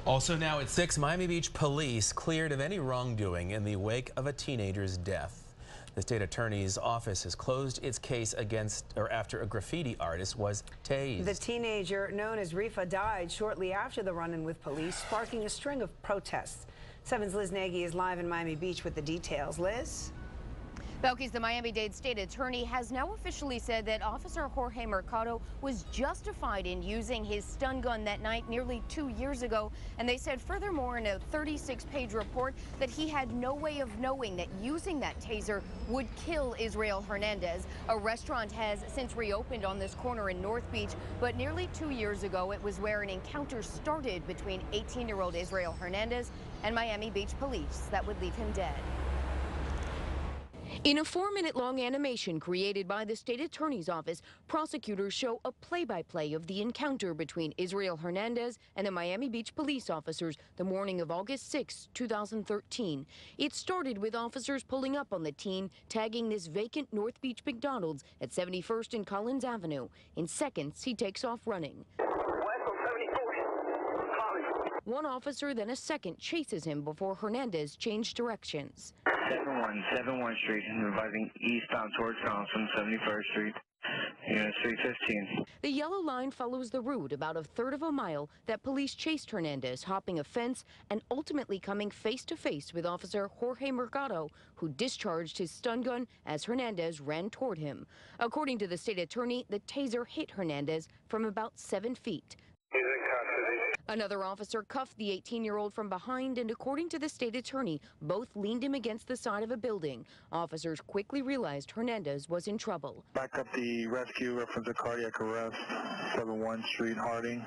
Also now at 6, Miami Beach police cleared of any wrongdoing in the wake of a teenager's death. The state attorney's office has closed its case after a graffiti artist was tased. The teenager known as Reefa died shortly after the run-in with police, sparking a string of protests. 7's Liz Nagy is live in Miami Beach with the details. Liz? Belkis, the Miami-Dade state attorney has now officially said that Officer Jorge Mercado was justified in using his stun gun that night nearly 2 years ago. And they said furthermore in a 36-page report that he had no way of knowing that using that taser would kill Israel Hernandez. A restaurant has since reopened on this corner in North Beach, but nearly 2 years ago it was where an encounter started between 18-year-old Israel Hernandez and Miami Beach police that would leave him dead. In a 4-minute-long animation created by the state attorney's office, prosecutors show a play-by-play of the encounter between Israel Hernandez and the Miami Beach police officers the morning of August 6, 2013. It started with officers pulling up on the teen, tagging this vacant North Beach McDonald's at 71st and Collins Avenue. In seconds, he takes off running. One officer, then a second, chases him before Hernandez changed directions. 71 Street, advising eastbound towards Thompson, 71st Street, unit 315. The yellow line follows the route about a third of a mile that police chased Hernandez, hopping a fence and ultimately coming face-to-face with Officer Jorge Mercado, who discharged his stun gun as Hernandez ran toward him. According to the state attorney, the taser hit Hernandez from about 7 feet. Another officer cuffed the 18-year-old from behind, and according to the state attorney, both leaned him against the side of a building. Officers quickly realized Hernandez was in trouble. Back up the rescue, reference a cardiac arrest, 71 Street Harding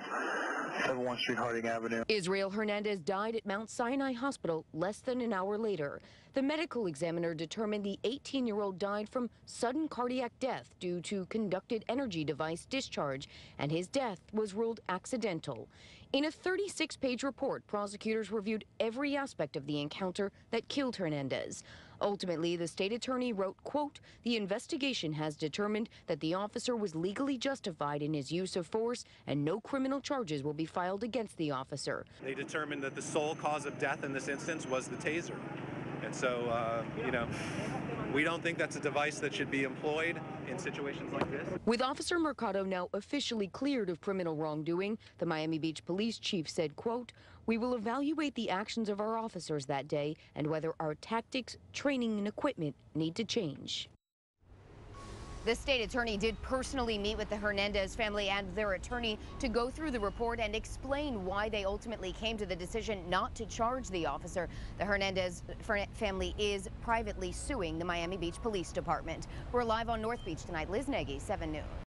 Avenue. Israel Hernandez died at Mount Sinai Hospital less than an hour later. The medical examiner determined the 18-year-old died from sudden cardiac death due to conducted energy device discharge, and his death was ruled accidental. In a 36-page report, prosecutors reviewed every aspect of the encounter that killed Hernandez. Ultimately, the state attorney wrote, quote, "The investigation has determined that the officer was legally justified in his use of force and no criminal charges will be filed against the officer." They determined that the sole cause of death in this instance was the taser. And so, we don't think that's a device that should be employed in situations like this. With Officer Mercado now officially cleared of criminal wrongdoing, the Miami Beach police chief said, quote, "We will evaluate the actions of our officers that day and whether our tactics, training, and equipment need to change." The state attorney did personally meet with the Hernandez family and their attorney to go through the report and explain why they ultimately came to the decision not to charge the officer. The Hernandez family is privately suing the Miami Beach Police Department. We're live on North Beach tonight. Liz Nagy, 7 News.